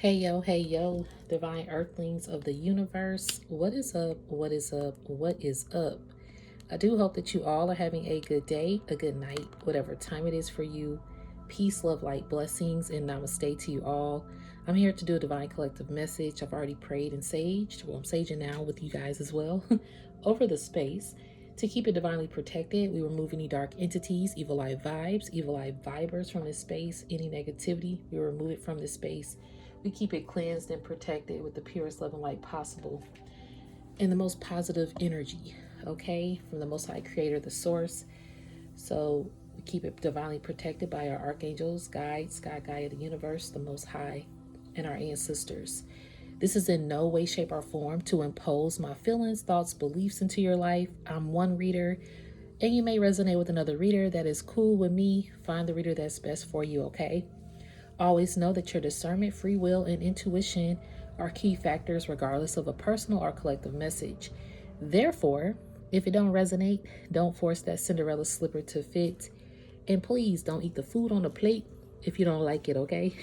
Hey yo, divine earthlings of the universe. What is up? What is up? What is up? I do hope that you all are having a good day, a good night, whatever time it is for you. Peace, love, light, blessings, and namaste to you all. I'm here to do a divine collective message. I've already prayed and saged. Well, I'm saging now with you guys as well over the space. To keep it divinely protected, we remove any dark entities, evil eye vibes, evil eye vibers from this space, any negativity, we remove it from this space. We keep it cleansed and protected with the purest love and light possible and the most positive energy, okay, from the Most High Creator, the Source. So we keep it divinely protected by our archangels, guides, Sky Gaia, the universe, the Most High, and our ancestors. This is in no way, shape, or form to impose my feelings, thoughts, beliefs into your life. I'm one reader, and you may resonate with another reader. That is cool with me. Find the reader that's best for you, okay? Always know that your discernment, free will, and intuition are key factors regardless of a personal or collective message. Therefore, if it don't resonate, don't force that Cinderella slipper to fit. And please don't eat the food on the plate if you don't like it, okay?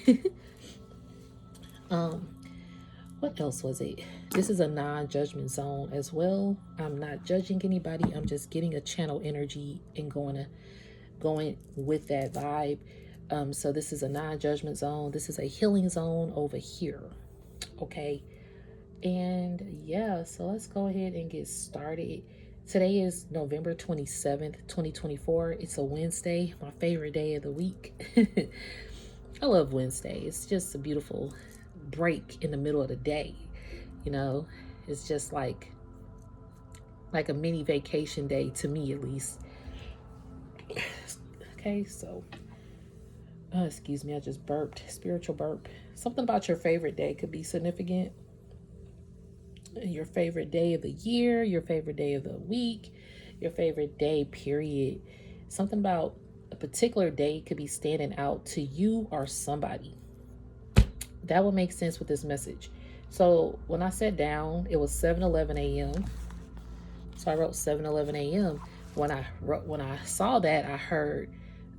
What else was it? This is a non-judgment zone as well. I'm not judging anybody. I'm just getting a channel energy and going with that vibe. So this is a non-judgment zone. This is a healing zone over here. Okay. And yeah, so let's go ahead and get started. Today is November 27th, 2024. It's a Wednesday, my favorite day of the week. I love Wednesday. It's just a beautiful break in the middle of the day. You know, it's just like a mini vacation day to me, at least. Okay, so excuse me, I just burped. Spiritual burp. Something about your favorite day could be significant. Your favorite day of the year, your favorite day of the week, your favorite day, period. Something about a particular day could be standing out to you or somebody. That would make sense with this message. So when I sat down, it was 7:11 a.m. So I wrote 7:11 a.m. When I saw that, I heard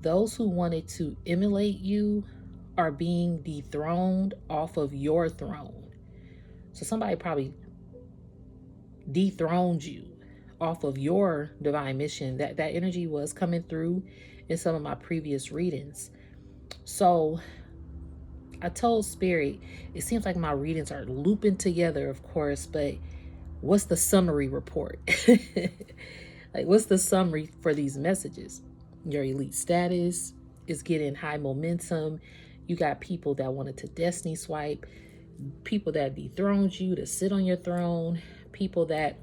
those who wanted to emulate you are being dethroned off of your throne. So somebody probably dethroned you off of your divine mission. That energy was coming through in some of my previous readings. So I told Spirit, it seems like my readings are looping together, of course, but what's the summary report? Like, what's the summary for these messages? Your elite status is getting high momentum. You got people that wanted to destiny swipe, people that dethroned you to sit on your throne, people that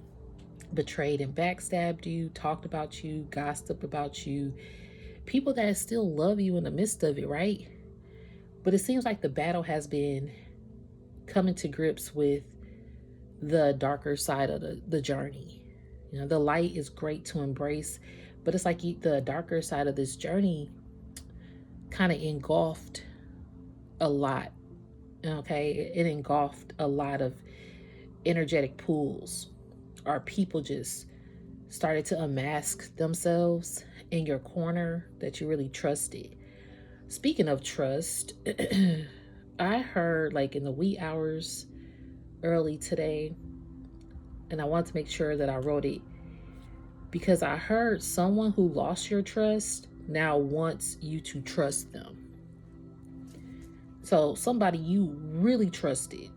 betrayed and backstabbed you, talked about you, gossiped about you, people that still love you in the midst of it, right? But it seems like the battle has been coming to grips with the darker side of the journey. You know, the light is great to embrace, but it's like the darker side of this journey kind of engulfed a lot. Okay, it engulfed a lot of energetic pools, or people just started to unmask themselves in your corner that you really trusted. Speaking of trust, I heard like in the wee hours early today, and I wanted to make sure that I wrote it because I heard someone who lost your trust now wants you to trust them. So somebody you really trusted,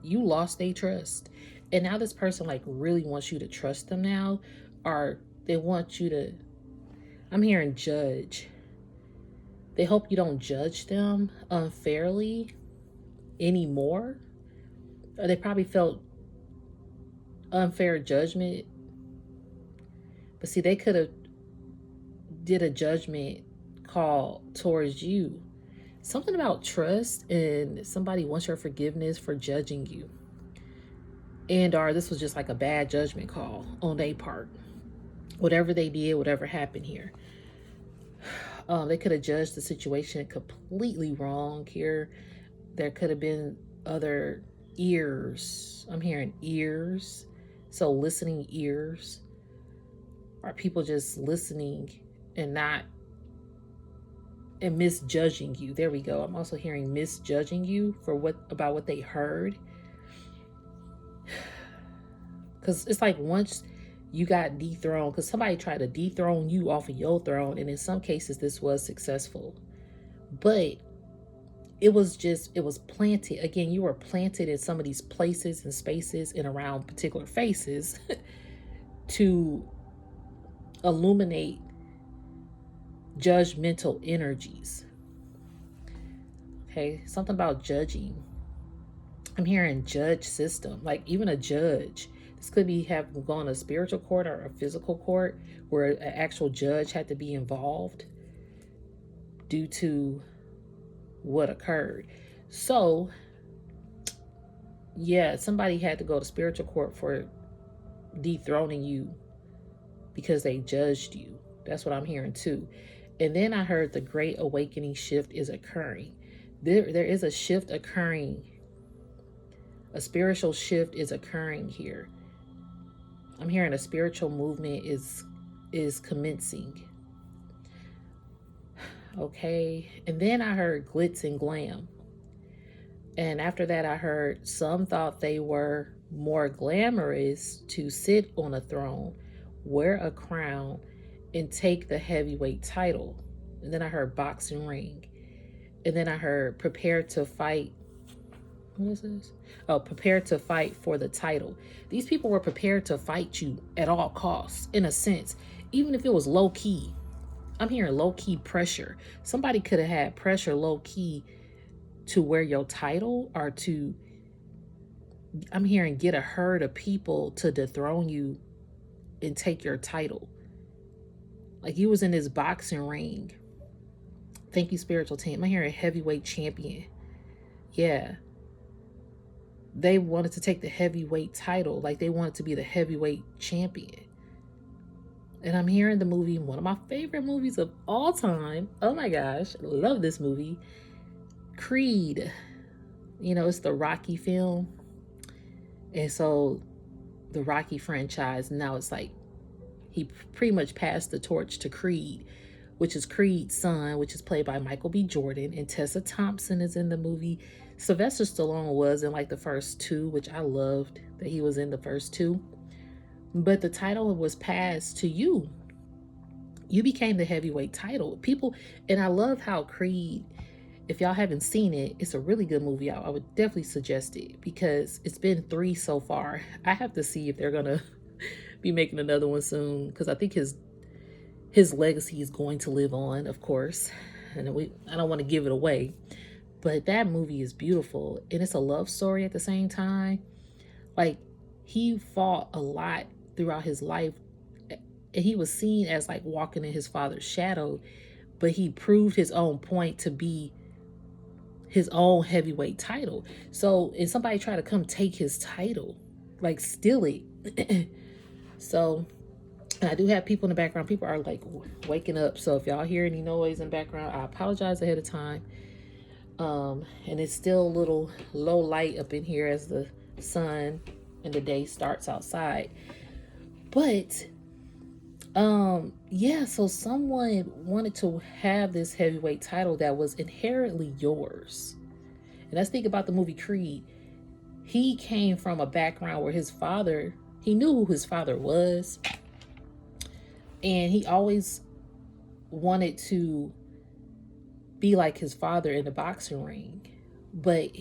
you lost their trust. And now this person like really wants you to trust them now, or they want you to, I'm hearing judge. They hope you don't judge them unfairly anymore. Or they probably felt unfair judgment. But see, they could have did a judgment call towards you. Something about trust, and somebody wants your forgiveness for judging you. And or this was just like a bad judgment call on their part. Whatever they did, whatever happened here. They could have judged the situation completely wrong here. There could have been other ears. I'm hearing ears. So listening ears. Are people just listening and not and misjudging you. There we go. I'm also hearing misjudging you for about what they heard. Because it's like once you got dethroned, because somebody tried to dethrone you off of your throne, and in some cases this was successful. But it was planted. Again, you were planted in some of these places and spaces and around particular faces to illuminate judgmental energies. Okay, something about judging. I'm hearing judge system, like even a judge. This could be have gone a spiritual court or a physical court where an actual judge had to be involved due to what occurred. So, yeah, somebody had to go to spiritual court for dethroning you because they judged you. That's what I'm hearing too. And then I heard the great awakening shift is occurring. There is a shift occurring. A spiritual shift is occurring here. I'm hearing a spiritual movement is commencing. Okay. And then I heard glitz and glam. And after that, I heard some thought they were more glamorous to sit on a throne, wear a crown, and take the heavyweight title. And then I heard boxing ring. And then I heard prepare to fight. What is this? Oh, prepare to fight for the title. These people were prepared to fight you at all costs, in a sense, even if it was low key. I'm hearing low key pressure. Somebody could have had pressure low key to wear your title, or to, I'm hearing, get a herd of people to dethrone you and take your title. Like you was in this boxing ring. Thank you, spiritual team. I'm hearing heavyweight champion. Yeah. They wanted to take the heavyweight title. Like they wanted to be the heavyweight champion. And I'm hearing the movie, one of my favorite movies of all time. Oh my gosh, love this movie. Creed. You know, it's the Rocky film. And so the Rocky franchise, now it's like he pretty much passed the torch to Creed, which is Creed's son, which is played by Michael B. Jordan, and Tessa Thompson is in the movie. Sylvester Stallone was in like the first two, which I loved that he was in the first two. But the title was passed to you. You became the heavyweight title. People, and I love how Creed, if y'all haven't seen it, it's a really good movie. I would definitely suggest it because it's been 3 so far. I have to see if they're going to be making another one soon, because I think his legacy is going to live on, of course. And I don't want to give it away. But that movie is beautiful. And it's a love story at the same time. Like, he fought a lot throughout his life. And he was seen as like walking in his father's shadow. But he proved his own point to be his own heavyweight title. So, and somebody tried to come take his title. Like, steal it. So, and I do have people in the background. People are like waking up. So if y'all hear any noise in the background, I apologize ahead of time. And it's still a little low light up in here as the sun and the day starts outside. But yeah, so someone wanted to have this heavyweight title that was inherently yours. And let's think about the movie Creed. He came from a background where his father, he knew who his father was. And he always wanted to be like his father in the boxing ring. But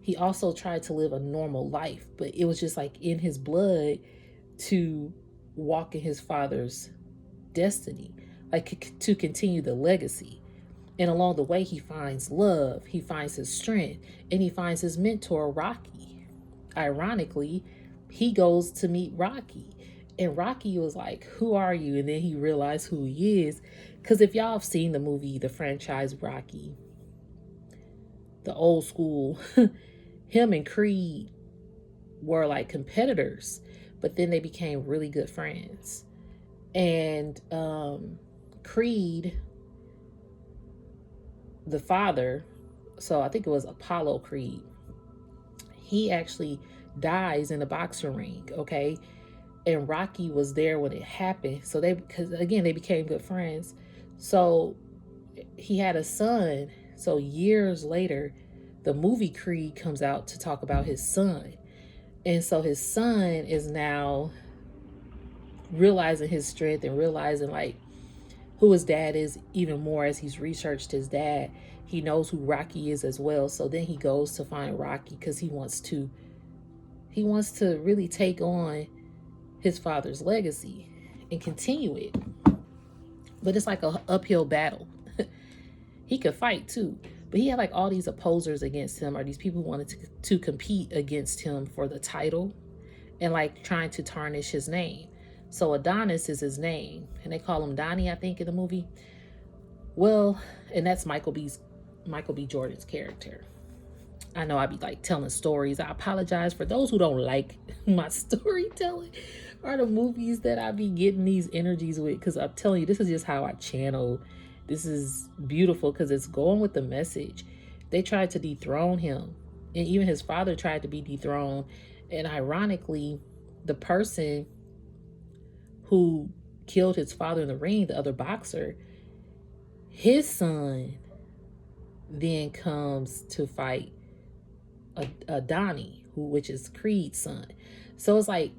he also tried to live a normal life. But it was just like in his blood to walk in his father's destiny, like to continue the legacy. And along the way, he finds love, he finds his strength, and he finds his mentor, Rocky. Ironically, he goes to meet Rocky. And Rocky was like, who are you? And then he realized who he is. Because if y'all have seen the movie, the franchise Rocky, the old school, him and Creed were like competitors, but then they became really good friends. And Creed, the father, so I think it was Apollo Creed, he actually dies in a boxing ring, okay? And Rocky was there when it happened. So because again, they became good friends. So he had a son. So years later, the movie Creed comes out to talk about his son. And so his son is now realizing his strength and realizing like who his dad is even more as he's researched his dad. He knows who Rocky is as well. So then he goes to find Rocky because he wants to really take on his father's legacy and continue it. But it's like a uphill battle. He could fight too, but he had like all these opposers against him, or these people who wanted to compete against him for the title and like trying to tarnish his name. So Adonis is his name, and they call him Donnie, I think, in the movie. Well, and that's Michael B. Jordan's character. I know I be like telling stories. I apologize for those who don't like my storytelling or the movies that I be getting these energies with, because I'm telling you, this is just how I channel. This is beautiful because it's going with the message. They tried to dethrone him, and even his father tried to be dethroned. And ironically, the person who killed his father in the ring, the other boxer, his son then comes to fight a Donnie, which is Creed's son. So it's like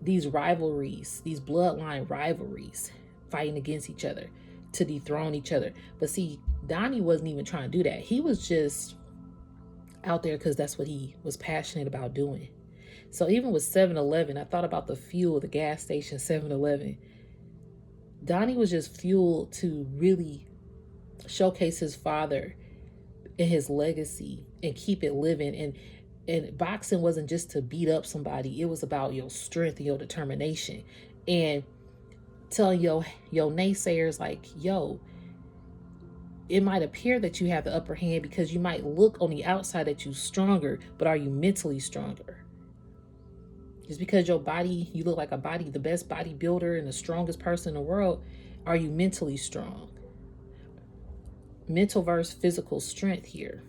these rivalries, these bloodline rivalries, fighting against each other to dethrone each other. But see, Donnie wasn't even trying to do that. He was just out there because that's what he was passionate about doing. So even with 7-Eleven, I thought about the fuel, the gas station 7-Eleven. Donnie was just fueled to really showcase his father and his legacy and keep it living. And boxing wasn't just to beat up somebody. It was about your strength and your determination. And telling your naysayers like, yo, it might appear that you have the upper hand because you might look on the outside that you're stronger, but are you mentally stronger? Just because your body, you look like the best bodybuilder and the strongest person in the world, are you mentally strong? Mental versus physical strength here.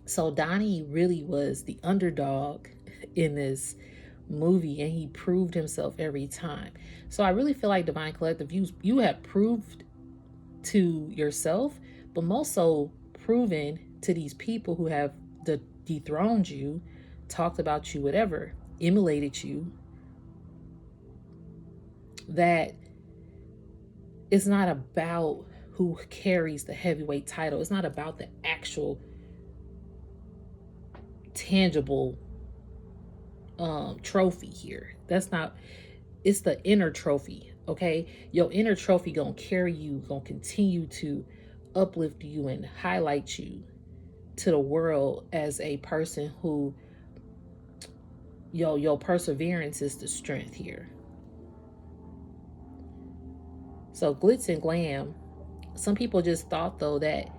So Donnie really was the underdog in this movie, and he proved himself every time. So I really feel like Divine Collective, you have proved to yourself, but most so proven to these people who have dethroned you, talked about you, whatever, emulated you, that it's not about who carries the heavyweight title. It's not about the actual tangible trophy here. That's not, it's the inner trophy. Okay, your inner trophy gonna carry you, gonna continue to uplift you and highlight you to the world as a person who your perseverance is the strength here. So glitz and glam, some people just thought though that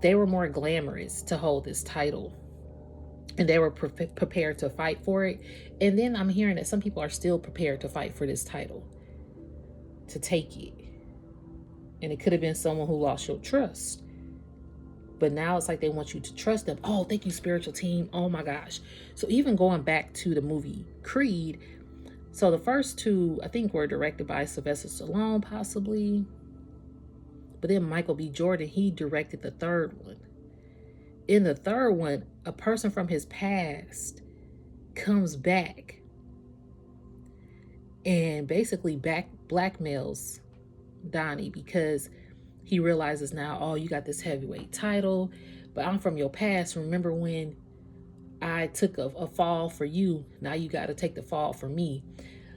they were more glamorous to hold this title, and they were prepared to fight for it. And then I'm hearing that some people are still prepared to fight for this title, to take it. And it could have been someone who lost your trust, but now it's like they want you to trust them. Oh, thank you, spiritual team. Oh my gosh. So even going back to the movie Creed, so the first two I think were directed by Sylvester Stallone possibly, but then Michael B. Jordan, he directed the third one. In the third one, a person from his past comes back and basically blackmails Donnie because he realizes now, oh, you got this heavyweight title, but I'm from your past. Remember when I took a fall for you? Now you got to take the fall for me.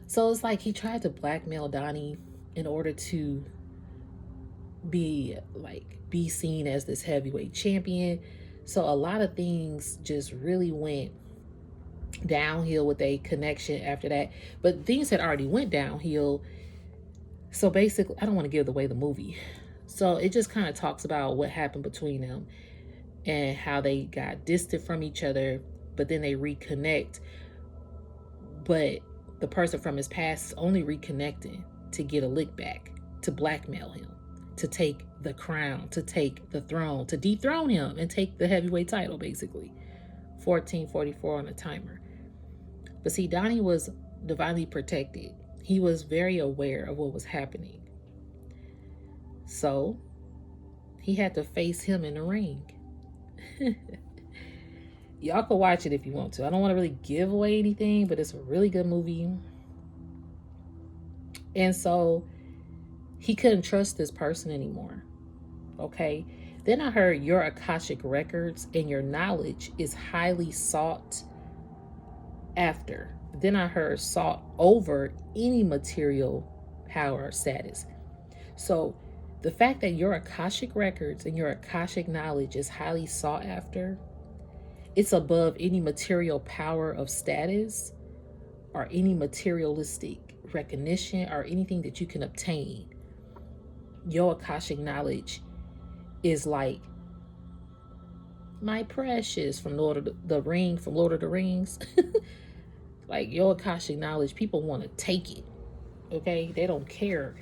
So it's like he tried to blackmail Donnie in order to be seen as this heavyweight champion. So a lot of things just really went downhill with a connection after that. But things had already went downhill. So basically, I don't want to give away the movie. So it just kind of talks about what happened between them and how they got distant from each other, but then they reconnect. But the person from his past is only reconnecting to get a lick back, to blackmail him, to take the crown, to take the throne, to dethrone him and take the heavyweight title, basically. 14:44 on the timer. But see, Donnie was divinely protected. He was very aware of what was happening. So He had to face him in the ring. Y'all can watch it if you want to. I don't want to really give away anything, but it's a really good movie. And so he couldn't trust this person anymore. Okay. Then I heard your Akashic records and your knowledge is highly sought after. Then I heard sought over any material power or status. So the fact that your Akashic records and your Akashic knowledge is highly sought after, it's above any material power of status or any materialistic recognition or anything that you can obtain. Your Akashic knowledge is like my precious from Lord of the Ring, from Lord of the Rings. Like your Akashic knowledge, people want to take it. Okay, they don't care.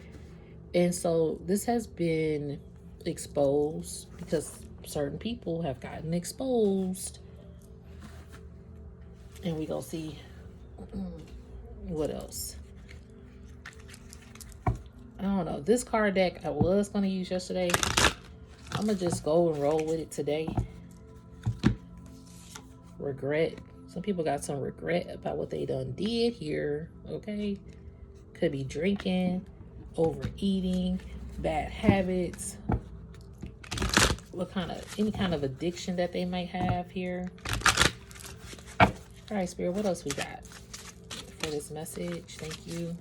And so this has been exposed because certain people have gotten exposed. And we gonna see what else. I don't know. This card deck I was gonna use yesterday. I'm gonna just go and roll with it today. Regret. Some people got some regret about what they done did here. Okay. Could be drinking, overeating, bad habits. Any kind of addiction that they might have here. All right, Spirit, what else we got for this message? Thank you.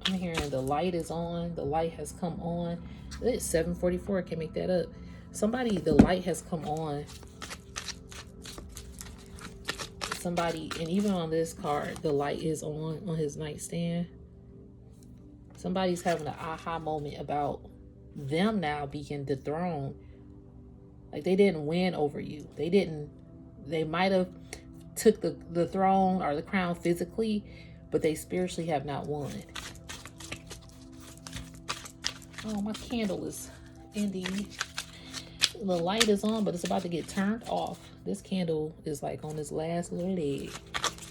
I'm hearing the light is on. The light has come on. It's 7:44. I can't make that up. Somebody, the light has come on. Somebody, and even on this card, the light is on his nightstand. Somebody's having an aha moment about them now being dethroned. Like they didn't win over you. They might have took the throne or the crown physically, but they spiritually have not won. Oh, my candle is ending. The light is on, but it's about to get turned off. This candle is like on its last little leg.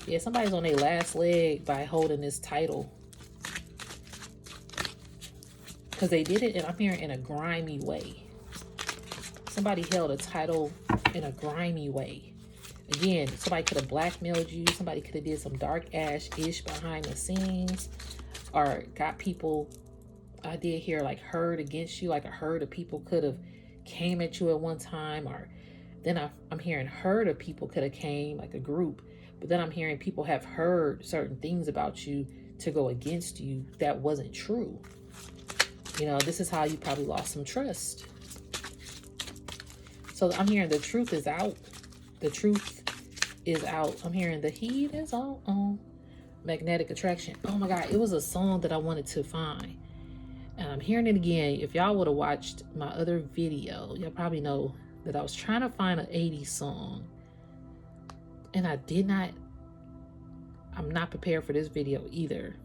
Yeah, somebody's on their last leg by holding this title. Because they did it, and I'm hearing, in a grimy way. Somebody held a title in a grimy way. Again, somebody could have blackmailed you. Somebody could have did some dark ash-ish behind the scenes. Or got people, I did hear, like, herd against you. Like a herd of people could have came at you at one time. Or then I'm hearing herd of people could have came, like a group. But then I'm hearing people have heard certain things about you to go against you that wasn't true. You know, this is how you probably lost some trust. So I'm hearing the truth is out. The truth is out. I'm hearing the heat is on. Magnetic attraction. Oh my God, it was a song that I wanted to find. And I'm hearing it again. If y'all would have watched my other video, y'all probably know that I was trying to find an 80s song. And I'm not prepared for this video either.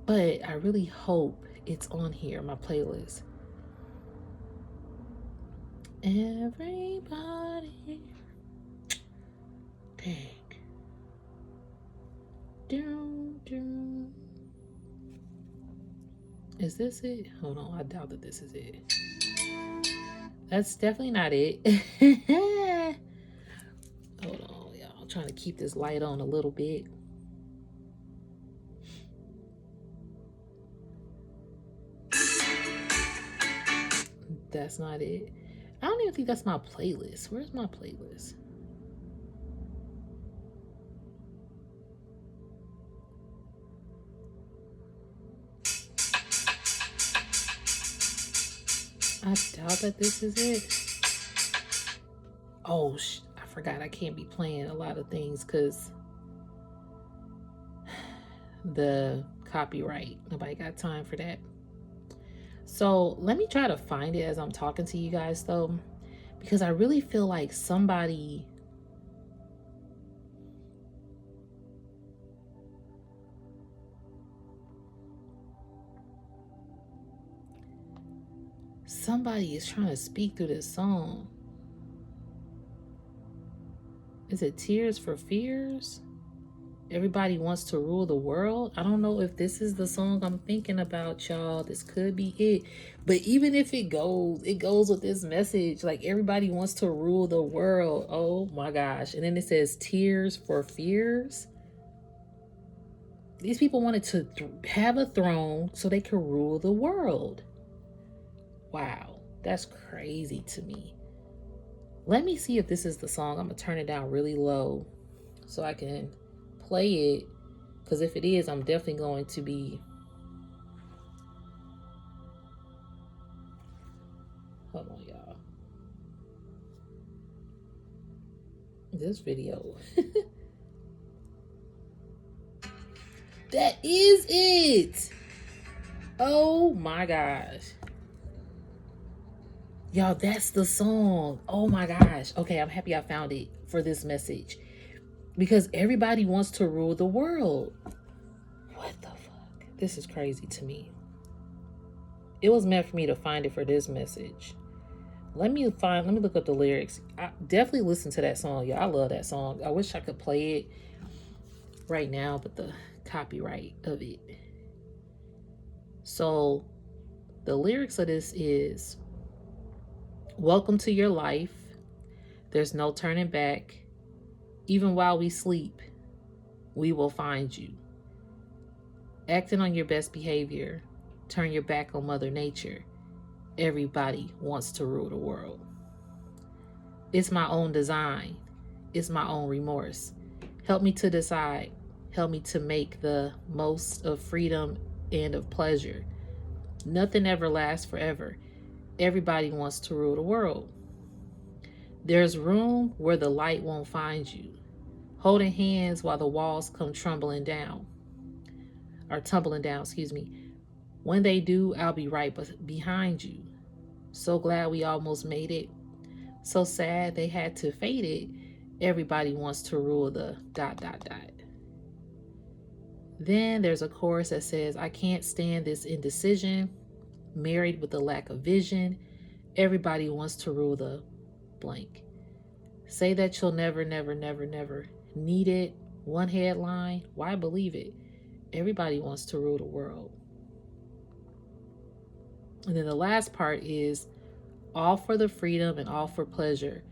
But I really hope it's on here, my playlist. Everybody. Dang. Is this it? Hold on, I doubt that this is it. That's definitely not it. Hold on, y'all. I'm trying to keep this light on a little bit. That's not it. I don't even think that's my playlist. Where's my playlist? I doubt that this is it. Oh, I forgot I can't be playing a lot of things because the copyright. Nobody got time for that. So let me try to find it as I'm talking to you guys though, because I really feel like somebody is trying to speak through this song. Is it Tears for Fears? Everybody wants to rule the world. I don't know if this is the song I'm thinking about, y'all. This could be it. But even if it goes with this message. Like, everybody wants to rule the world. Oh my gosh. And then it says tears for fears. These people wanted to have a throne so they could rule the world. Wow. That's crazy to me. Let me see if this is the song. I'm going to turn it down really low so I can play it, because if it is, I'm definitely going to be, hold on y'all, this video. That is it. Oh my gosh, y'all, that's the song. Oh my gosh. Okay, I'm happy I found it for this message, because everybody wants to rule the world. What the fuck? This is crazy to me. It was meant for me to find it for this message. Let me look up the lyrics. I definitely listen to that song. Yeah, I love that song. I wish I could play it right now, but the copyright of it. So the lyrics of this is, welcome to your life. There's no turning back. Even while we sleep, we will find you. Acting on your best behavior. Turn your back on Mother Nature. Everybody wants to rule the world. It's my own design. It's my own remorse. Help me to decide. Help me to make the most of freedom and of pleasure. Nothing ever lasts forever. Everybody wants to rule the world. There's room where the light won't find you. Holding hands while the walls come tumbling down. When they do, I'll be right behind you. So glad we almost made it. So sad they had to fade it. Everybody wants to rule the ... Then there's a chorus that says, I can't stand this indecision. Married with a lack of vision. Everybody wants to rule the blank. Say that you'll never, never, never, never need it. One headline, why believe it? Everybody wants to rule the world. And then the last part is, all for the freedom and all for pleasure.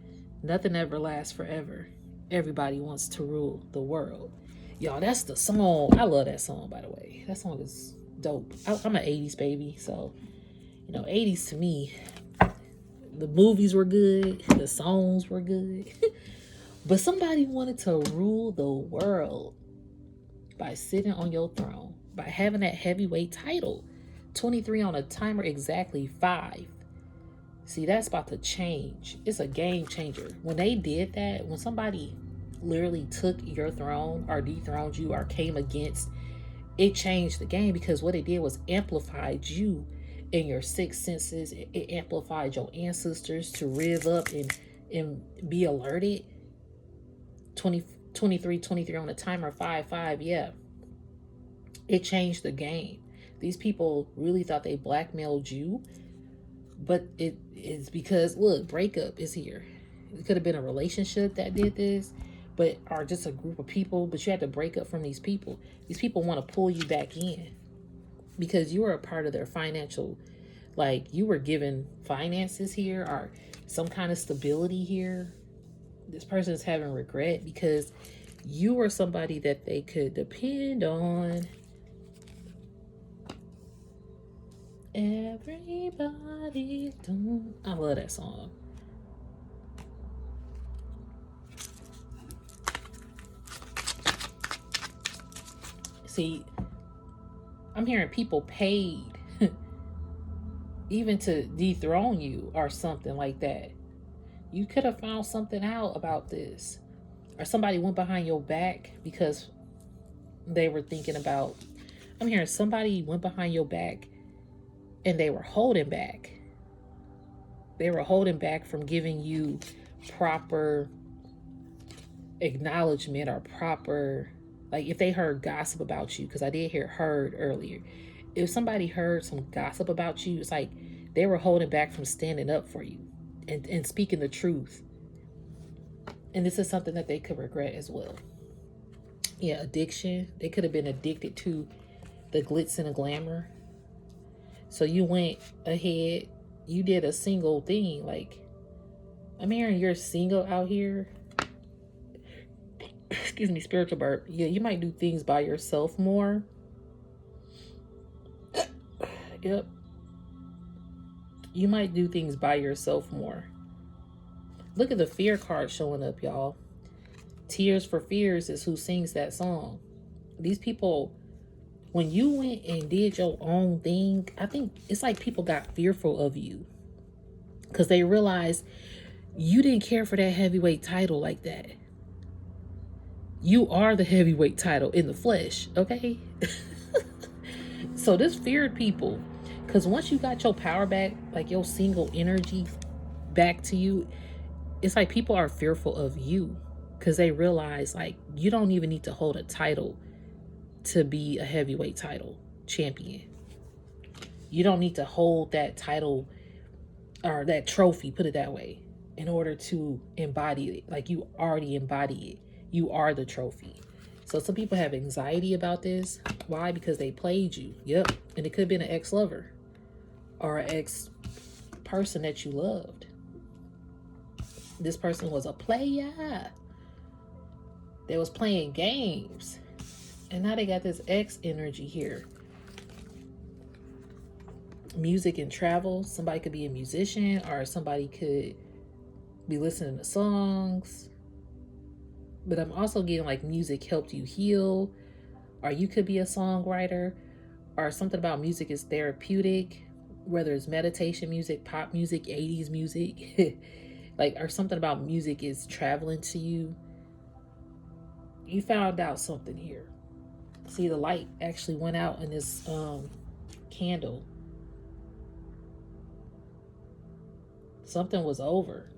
Nothing ever lasts forever. Everybody wants to rule the world. Y'all, that's the song. I love that song, by the way. That song is dope. I'm an 80s baby, so, 80s to me, the movies were good, the songs were good. But somebody wanted to rule the world by sitting on your throne, by having that heavyweight title. 23 on a timer, exactly 5. See, that's about to change. It's a game changer. When they did that, when somebody literally took your throne or dethroned you or came against, it changed the game, because what it did was amplified you in your sixth senses. It amplified your ancestors to rev up and be alerted. 23 on the timer, 5. Yeah. It changed the game. These people really thought they blackmailed you, but it is because, look, breakup is here. It could have been a relationship that did this, or just a group of people, but you had to break up from these people. These people want to pull you back in because you were a part of their financial, like you were given finances here or some kind of stability here. This person is having regret because you were somebody that they could depend on. Everybody don't. I love that song. See, I'm hearing people paid even to dethrone you or something like that. You could have found something out about this. Or somebody went behind your back because they were thinking about, I'm hearing somebody went behind your back and they were holding back. They were holding back from giving you proper acknowledgement or proper, like if they heard gossip about you, because I did hear heard earlier. If somebody heard some gossip about you, it's like they were holding back from standing up for you and speaking the truth. And this is something that they could regret as well. Yeah, addiction. They could have been addicted to the glitz and the glamour. So you went ahead, you did a single thing. Like, I'm hearing you're single out here. Excuse me, spiritual burp. Yeah, you might do things by yourself more. Yep. You might do things by yourself more. Look at the fear card showing up, y'all. Tears for Fears is who sings that song. These people, when you went and did your own thing, I think it's like people got fearful of you because they realized you didn't care for that heavyweight title like that. You are the heavyweight title in the flesh, okay? So this feared people, because once you got your power back, like your single energy back to you, it's like people are fearful of you because they realize like you don't even need to hold a title to be a heavyweight title champion. You don't need to hold that title or that trophy, put it that way, in order to embody it. Like you already embody it. You are the trophy. So some people have anxiety about this. Why? Because they played you. Yep. And it could have been an ex-lover or an ex-person that you loved. This person was a player. They was playing games. And now they got this ex energy here. Music and travel. Somebody could be a musician or somebody could be listening to songs. But I'm also getting like music helped you heal. Or you could be a songwriter. Or something about music is therapeutic. Whether it's meditation music, pop music, 80s music. Like, or something about music is traveling to you. You found out something here. See, the light actually went out in this candle. Something was over.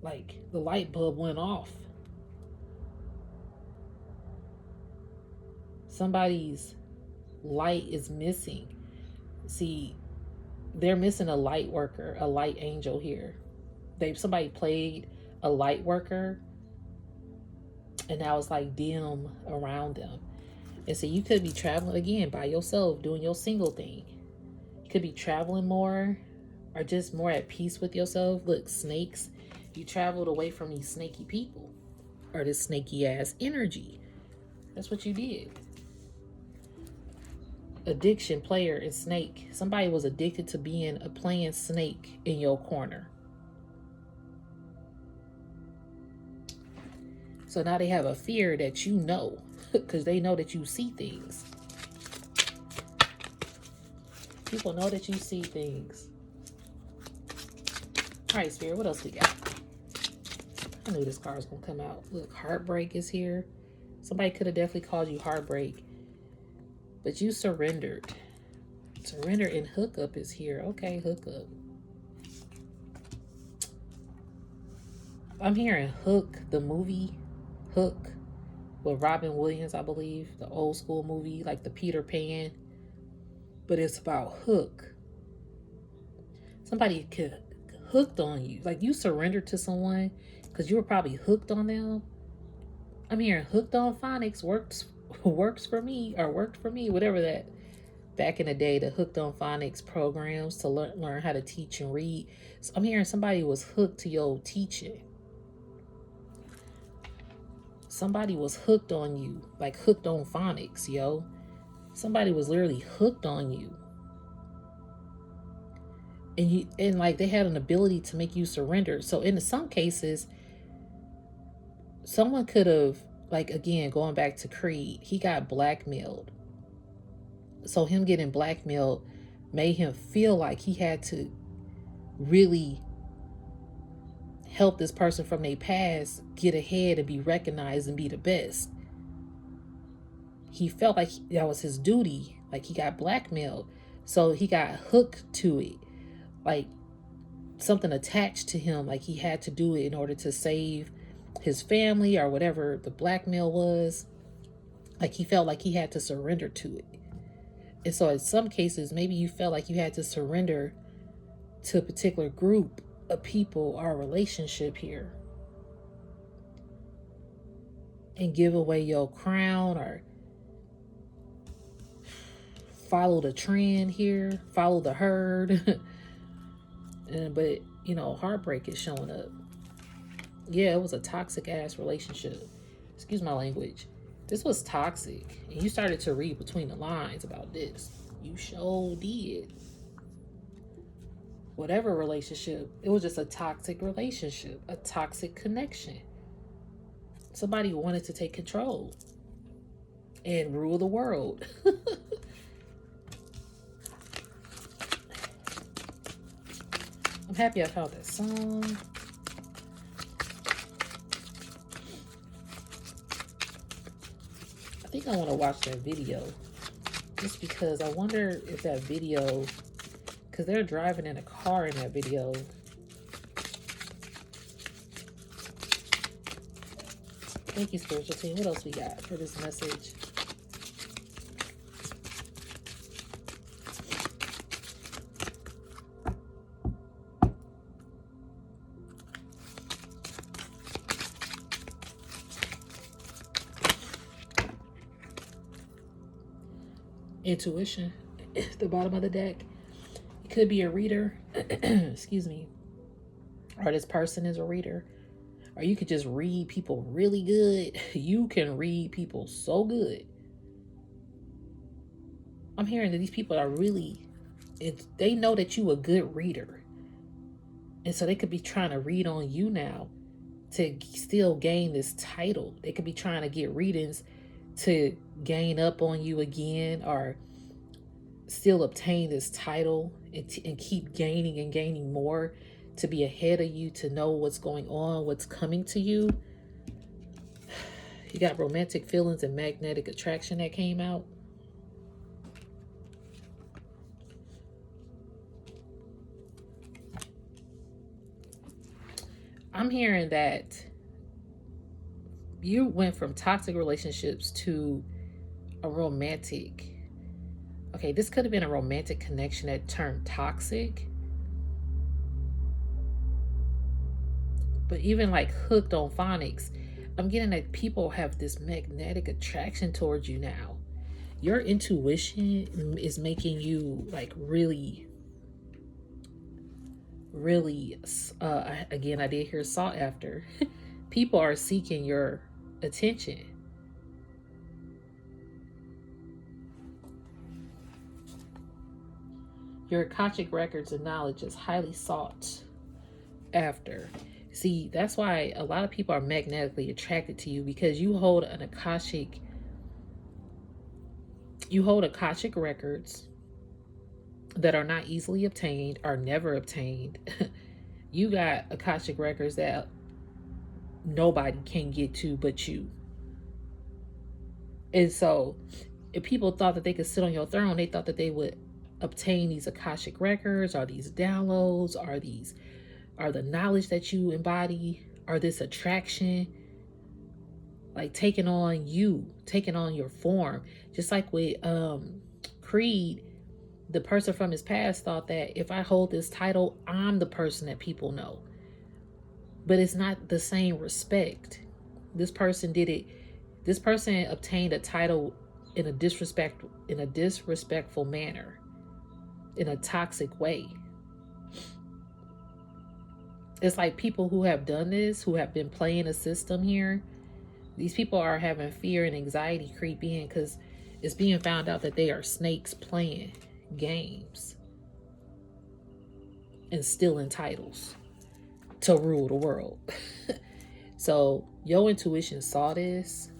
Like, the light bulb went off. Somebody's light is missing. See, they're missing a light worker, a light angel here. Somebody played a light worker, and now it's like dim around them. And so you could be traveling again by yourself, doing your single thing. You could be traveling more or just more at peace with yourself. Look, snakes, you traveled away from these snaky people or this snaky ass energy. That's what you did. Addiction, player, and snake. Somebody was addicted to being a playing snake in your corner. So now they have a fear that you know, because they know that you see things. People know that you see things. All right, Spirit, what else we got? I knew this card was going to come out. Look, heartbreak is here. Somebody could have definitely called you heartbreak. But you surrendered. Surrender and hookup is here. Okay, hookup. I'm hearing Hook, the movie. Hook with Robin Williams, I believe. The old school movie, like the Peter Pan. But it's about Hook. Somebody could hooked on you. Like you surrendered to someone because you were probably hooked on them. I'm hearing hooked on phonics works for me or worked for me, whatever that. Back in the day, the hooked on phonics programs to learn how to teach and read. So I'm hearing somebody was hooked to your teaching. Somebody was hooked on you, like hooked on phonics, yo. Somebody was literally hooked on you. And like they had an ability to make you surrender. So in some cases, someone could have, like again, going back to Creed, he got blackmailed. So him getting blackmailed made him feel like he had to really help this person from their past get ahead and be recognized and be the best. He felt like that was his duty, like he got blackmailed. So he got hooked to it, like something attached to him, like he had to do it in order to save his family or whatever the blackmail was. Like he felt like he had to surrender to it. And so in some cases, maybe you felt like you had to surrender to a particular group of people or a relationship here. and give away your crown or follow the trend here, follow the herd. But you know, heartbreak is showing up. Yeah, it was a toxic ass relationship. Excuse my language. This was toxic. And you started to read between the lines about this. You sure did. Whatever relationship, it was just a toxic relationship, a toxic connection. Somebody wanted to take control and rule the world. I'm happy I found that song. I think I want to watch that video just because I wonder if that video, because they're driving in a car in that video. Thank you, spiritual team. What else we got for this message? Intuition, the bottom of the deck. It could be a reader. Excuse me. Or this person is a reader. Or you could just read people really good. You can read people so good. I'm hearing that these people are really, they know that you a good reader. And so they could be trying to read on you now to still gain this title. They could be trying to get readings to gain up on you again, or still obtain this title and keep gaining and gaining more, to be ahead of you, to know what's going on, what's coming to you. You got romantic feelings and magnetic attraction that came out. I'm hearing that you went from toxic relationships to a romantic. Okay, this could have been a romantic connection that turned toxic. But even like hooked on phonics, I'm getting that people have this magnetic attraction towards you now. Your intuition is making you like really, again, I did hear sought after. People are seeking your attention. Your Akashic records and knowledge is highly sought after. See, that's why a lot of people are magnetically attracted to you, because you hold an Akashic, Akashic records that are not easily obtained, are never obtained. You got Akashic records that nobody can get to but you. And so if people thought that they could sit on your throne, they thought that they would obtain these Akashic records, or these downloads, or the knowledge that you embody, or this attraction, like taking on your form. Just like with Creed, the person from his past thought that if I hold this title, I'm the person that people know. But it's not the same respect. This person obtained a title in a disrespectful manner, in a toxic way. It's like people who have done this, who have been playing a system here, these people are having fear and anxiety creep in, because it's being found out that they are snakes playing games and stealing titles to rule the world. So your intuition saw this.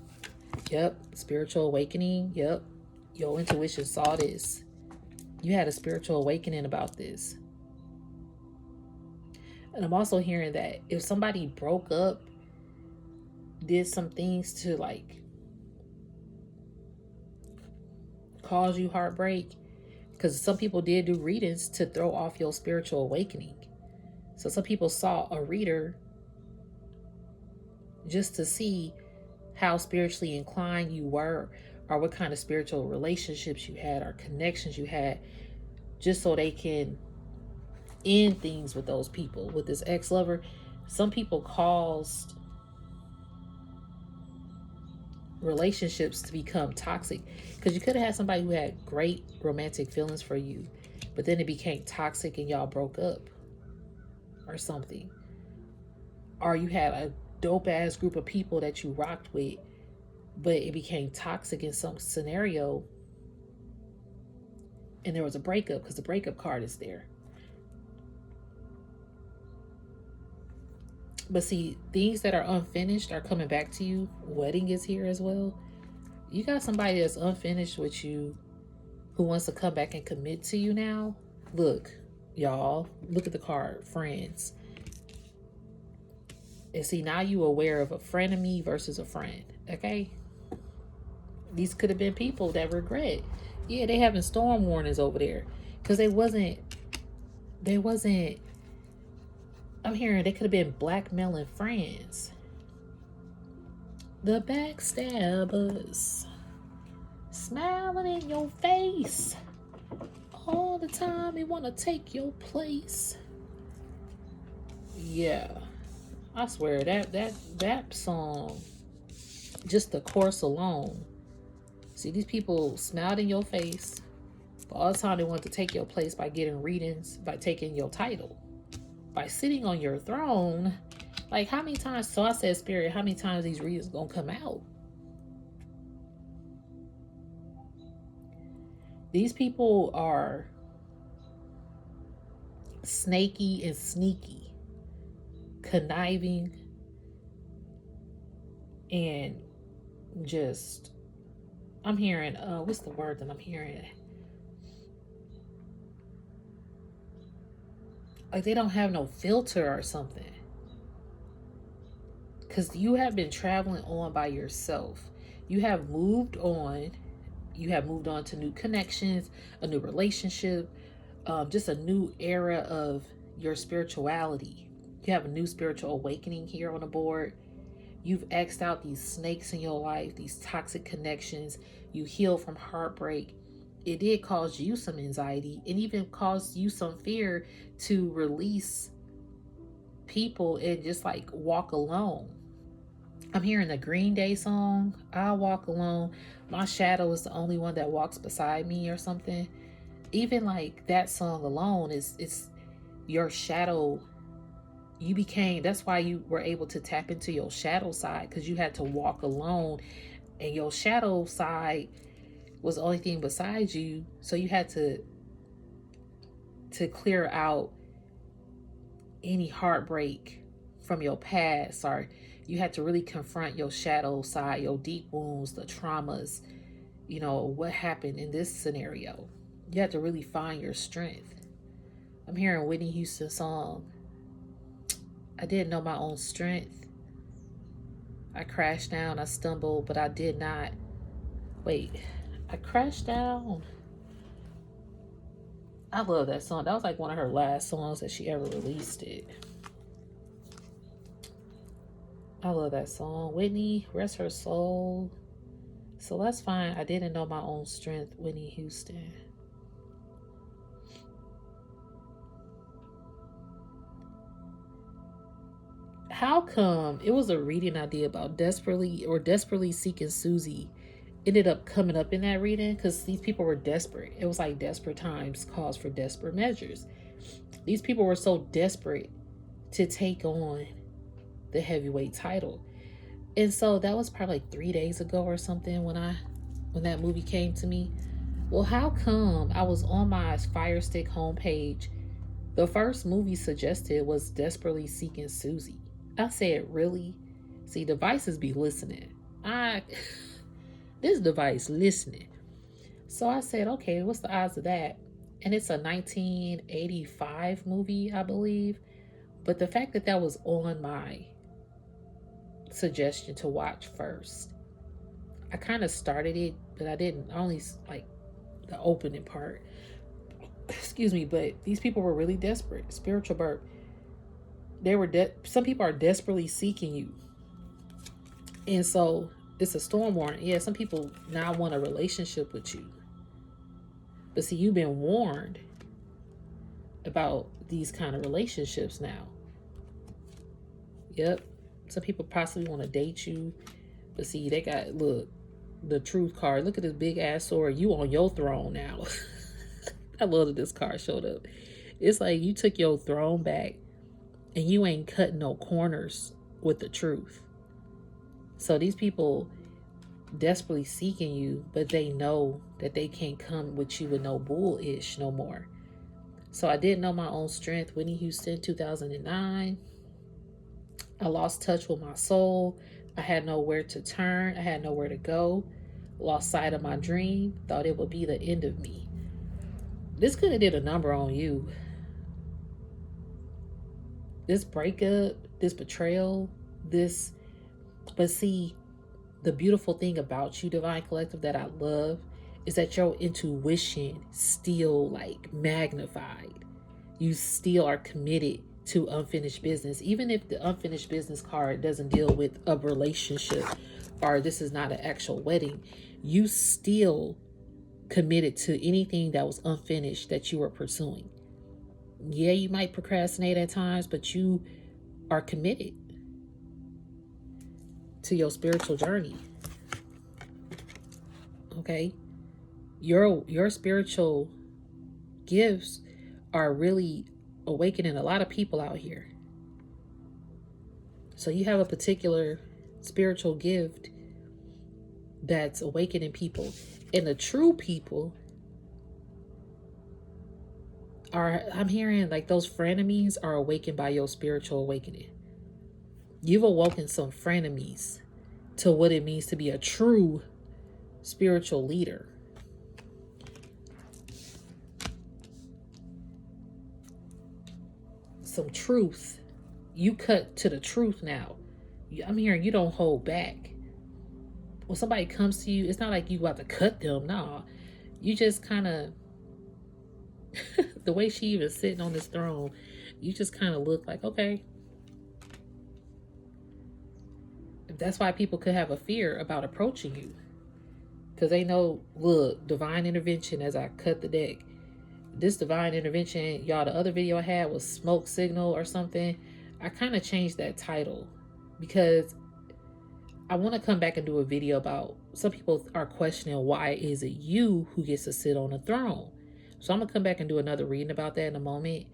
Yep. Spiritual awakening. Yep. Your intuition saw this. You had a spiritual awakening about this. And I'm also hearing that if somebody broke up, did some things to like cause you heartbreak, because some people did do readings to throw off your spiritual awakening. So some people saw a reader just to see how spiritually inclined you were, or what kind of spiritual relationships you had, or connections you had, just so they can end things with those people. With this ex-lover, some people caused relationships to become toxic, because you could have had somebody who had great romantic feelings for you, but then it became toxic and y'all broke up or something. Or you had a dope ass group of people that you rocked with, but it became toxic in some scenario and there was a breakup because the breakup card is there. But see, things that are unfinished are coming back to you. Wedding is here as well. You got somebody that's unfinished with you who wants to come back and commit to you now. Look, y'all, look at the card, friends. And see, now you aware of a frenemy versus a friend, okay? These could have been people that regret. Yeah, they having storm warnings over there. Because they wasn't, I'm hearing they could have been blackmailing friends. The backstabbers. Smiling in your face. All the time they want to take your place. Yeah. I swear that song, just the chorus alone. See, these people smiled in your face, but all the time they want to take your place by getting readings, by taking your title, by sitting on your throne. Like, how many times? So I said, Spirit, how many times these readings gonna come out? These people are snaky and sneaky, conniving, and just, I'm hearing, what's the word that I'm hearing? Like they don't have no filter or something. Because you have been traveling on by yourself. You have moved on. You have moved on to new connections, a new relationship, just a new era of your spirituality. You have a new spiritual awakening here on the board. You've X'd out these snakes in your life, these toxic connections. You healed from heartbreak. It did cause you some anxiety and even caused you some fear to release people and just like walk alone. I'm hearing the Green Day song, I walk alone. My shadow is the only one that walks beside me or something. Even like that song alone it's your shadow. You became, that's why you were able to tap into your shadow side, because you had to walk alone and your shadow side was the only thing besides you. So you had to clear out any heartbreak from your past, or you had to really confront your shadow side, your deep wounds, the traumas, you know, what happened in this scenario. You had to really find your strength. I'm hearing Whitney Houston's song, I didn't know my own strength. I crashed down, I stumbled, but I did not. Wait, I crashed down. I love that song. That was like one of her last songs that she ever released it. I love that song. Whitney, rest her soul. So that's fine. I didn't know my own strength, Whitney Houston. How come it was a reading I did about desperately seeking Susie ended up coming up in that reading? Because these people were desperate. It was like desperate times calls for desperate measures. These people were so desperate to take on the heavyweight title. And so that was probably like 3 days ago or something when that movie came to me. Well, how come I was on my Fire Stick homepage? The first movie suggested was Desperately Seeking Susie. I said, really? See, devices be listening. This device listening. So I said, okay, what's the odds of that? And it's a 1985 movie, I believe. But the fact that that was on my suggestion to watch first, I kind of started it, but I didn't. I only like the opening part. Excuse me, but these people were really desperate. Spiritual birth. They were some people are desperately seeking you. And so it's a storm warning. Yeah, some people now want a relationship with you. But see, you've been warned about these kind of relationships now. Yep. Some people possibly want to date you. But see, they got, look, the truth card. Look at this big ass sword. You on your throne now. I love that this card showed up. It's like you took your throne back and you ain't cutting no corners with the truth. So these people desperately seeking you, but they know that they can't come with you with no bullish no more. So I didn't know my own strength. Whitney Houston, 2009. I lost touch with my soul. I had nowhere to turn. I had nowhere to go. Lost sight of my dream. Thought it would be the end of me. This could have did a number on you. This breakup, this betrayal, this... But see, the beautiful thing about you, Divine Collective, that I love is that your intuition still like magnified. You still are committed to unfinished business. Even if the unfinished business card doesn't deal with a relationship or this is not an actual wedding, you still committed to anything that was unfinished that you were pursuing. Yeah, you might procrastinate at times, but you are committed to your spiritual journey. Okay? Your spiritual gifts are really awakening a lot of people out here. So you have a particular spiritual gift that's awakening people. And the true people are, I'm hearing like those frenemies are awakened by your spiritual awakening. You've awoken some frenemies to what it means to be a true spiritual leader. Some truth. You cut to the truth now. I'm hearing you don't hold back. When somebody comes to you, it's not like you about to cut them. No, you just kind of, the way she even sitting on this throne, you just kind of look like, okay. That's why people could have a fear about approaching you. Because they know, look, divine intervention as I cut the deck. This divine intervention, y'all, the other video I had was smoke signal or something. I kind of changed that title because I want to come back and do a video about, some people are questioning why is it you who gets to sit on the throne. So I'm going to come back and do another reading about that in a moment.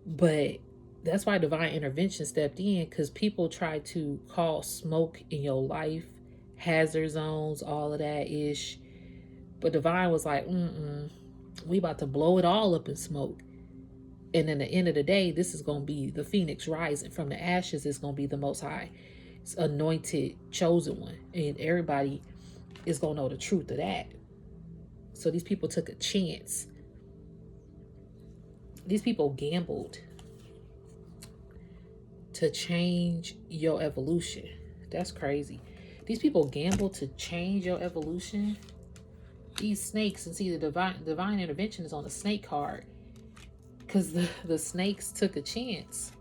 But that's why divine intervention stepped in, because people try to call smoke in your life, hazard zones, all of that ish. But divine was like, we about to blow it all up in smoke. And then at the end of the day, this is going to be the phoenix rising from the ashes. Is going to be the Most High, anointed, chosen one. And everybody is going to know the truth of that. So these people took a chance. These people gambled to change your evolution. That's crazy. These people gamble to change your evolution. These snakes, and see the divine intervention is on the snake card. Because the snakes took a chance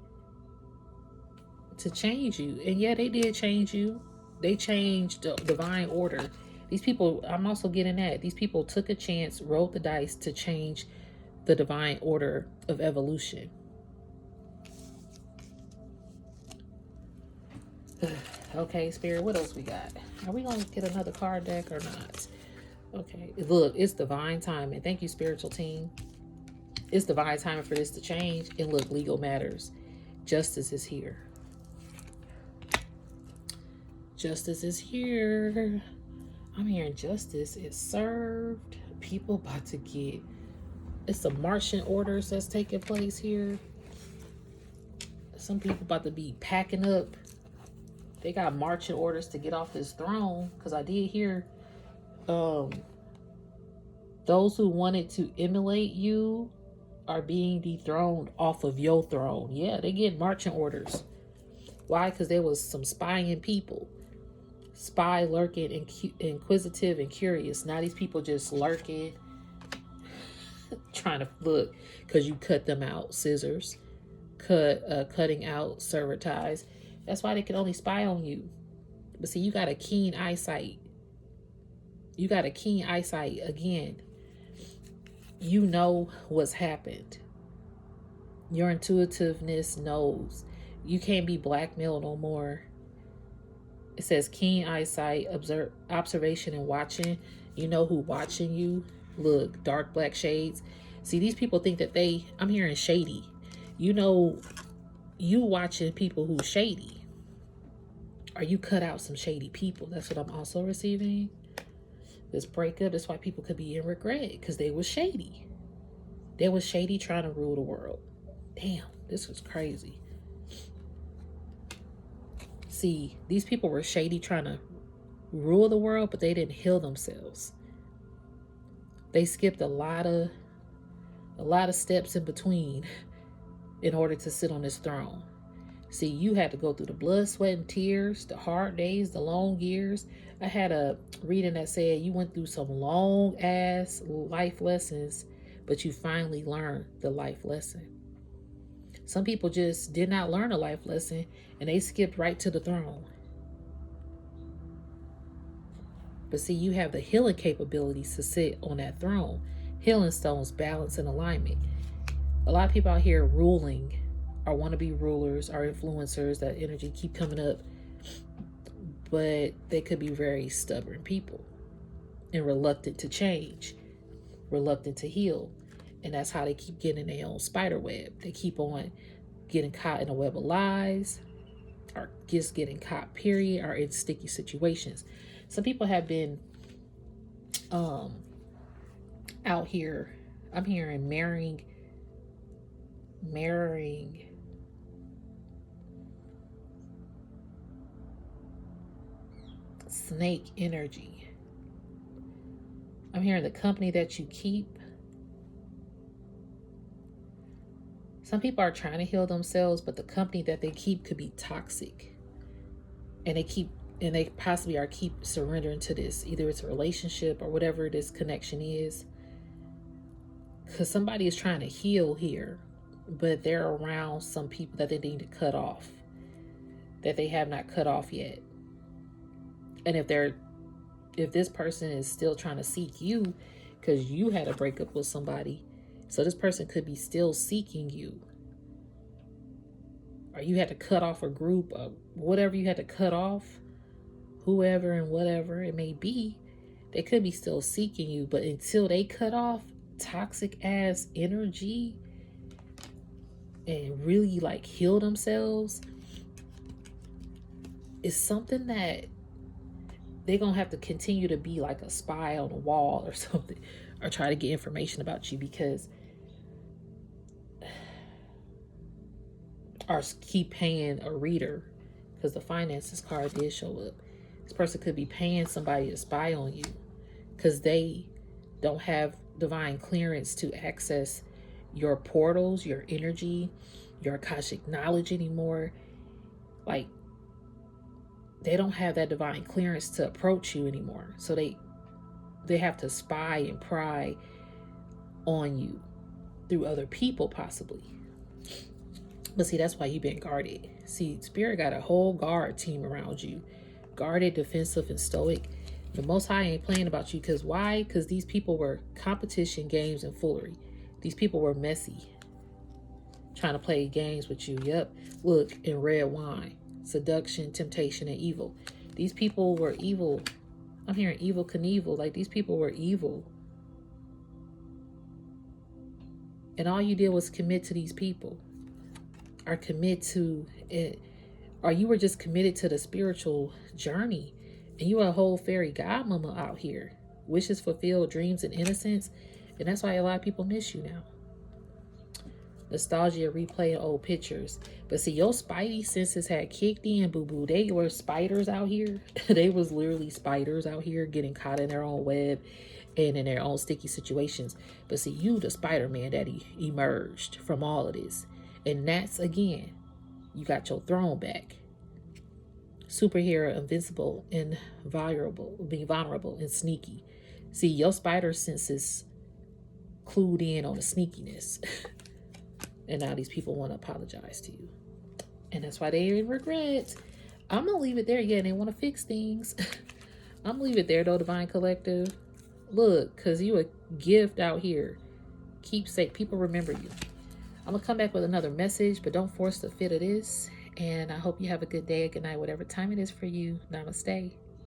to change you. And yeah, they did change you. They changed the divine order. These people, I'm also getting that. These people took a chance, rolled the dice to change the divine order of evolution. Okay, Spirit, what else we got? Are we going to get another card deck or not? Okay, look, it's divine timing. Thank you, spiritual team. It's divine timing for this to change. And look, legal matters. Justice is here. Justice is here. I'm hearing justice is served. People about to get... It's some marching orders that's taking place here. Some people about to be packing up. They got marching orders to get off this throne. Because I did hear... those who wanted to emulate you are being dethroned off of your throne. Yeah, they get marching orders. Why? Because there was some spying people. Spy, lurking, inquisitive, and curious. Now these people just lurking, trying to look, because you cut them out. Scissors. Cutting out server ties. That's why they can only spy on you. But see, you got a keen eyesight. You got a keen eyesight again. You know what's happened. Your intuitiveness knows. You can't be blackmailed no more. It says keen eyesight, observation and watching. You know who watching you. Look, dark black shades. See, these people think that I'm hearing shady. You know, you watching people who's shady. Or you cut out some shady people. That's what I'm also receiving. This breakup, that's why people could be in regret. Because they was shady. They was shady trying to rule the world. Damn, this was crazy. See, these people were shady trying to rule the world, but they didn't heal themselves. They skipped a lot of steps in between in order to sit on this throne. See, you had to go through the blood, sweat, and tears, the hard days, the long years. I had a reading that said you went through some long ass life lessons, but you finally learned the life lesson. Some people just did not learn a life lesson and they skipped right to the throne. But see, you have the healing capabilities to sit on that throne. Healing stones, balance, and alignment. A lot of people out here ruling or want to be rulers or influencers, that energy keep coming up. But they could be very stubborn people and reluctant to change, reluctant to heal. And that's how they keep getting in their own spider web. They keep on getting caught in a web of lies, or just getting caught, period, or in sticky situations. Some people have been out here, I'm hearing marrying snake energy. I'm hearing the company that you keep. Some people are trying to heal themselves, but the company that they keep could be toxic. And they possibly keep surrendering to this. Either it's a relationship or whatever this connection is. Because somebody is trying to heal here, but they're around some people that they need to cut off, that they have not cut off yet. And if this person is still trying to seek you because you had a breakup with somebody, so this person could be still seeking you. Or you had to cut off a group of whatever you had to cut off, whoever and whatever it may be, they could be still seeking you. But until they cut off toxic ass energy and really like heal themselves, it's something that they're going to have to continue to be like a spy on a wall or something, or try to get information about you, because or keep paying a reader, because the finances card did show up. This person could be paying somebody to spy on you because they don't have divine clearance to access your portals, your energy, your Akashic knowledge anymore. Like, they don't have that divine clearance to approach you anymore. So they have to spy and pry on you through other people, possibly. But see, that's why you've been guarded. See, Spirit got a whole guard team around you. Guarded, defensive, and stoic. The Most High ain't playing about you. Because why? Because these people were competition, games, and foolery. These people were messy, trying to play games with you. Yep. Look, in red wine. Seduction, temptation, and evil. These people were evil. I'm hearing evil Knievel. Like, these people were evil. And all you did was commit to these people. Or commit to it. Or you were just committed to the spiritual journey. And you are a whole fairy godmama out here. Wishes fulfilled, dreams, and innocence. And that's why a lot of people miss you now. Nostalgia, replaying old pictures. But see, your spidey senses had kicked in, boo-boo. They were spiders out here. They was literally spiders out here getting caught in their own web and in their own sticky situations. But see, you the Spider-Man that emerged from all of this. And that's, again, you got your throne back. Superhero, invincible, and vulnerable, and sneaky. See, your spider senses clued in on the sneakiness. And now these people want to apologize to you. And that's why they're in regret. I'm going to leave it there. Yeah, they want to fix things. I'm going to leave it there, though, Divine Collective. Look, because you a gift out here. Keepsake. People remember you. I'm going to come back with another message, but don't force the fit of this. And I hope you have a good day, a good night, whatever time it is for you. Namaste.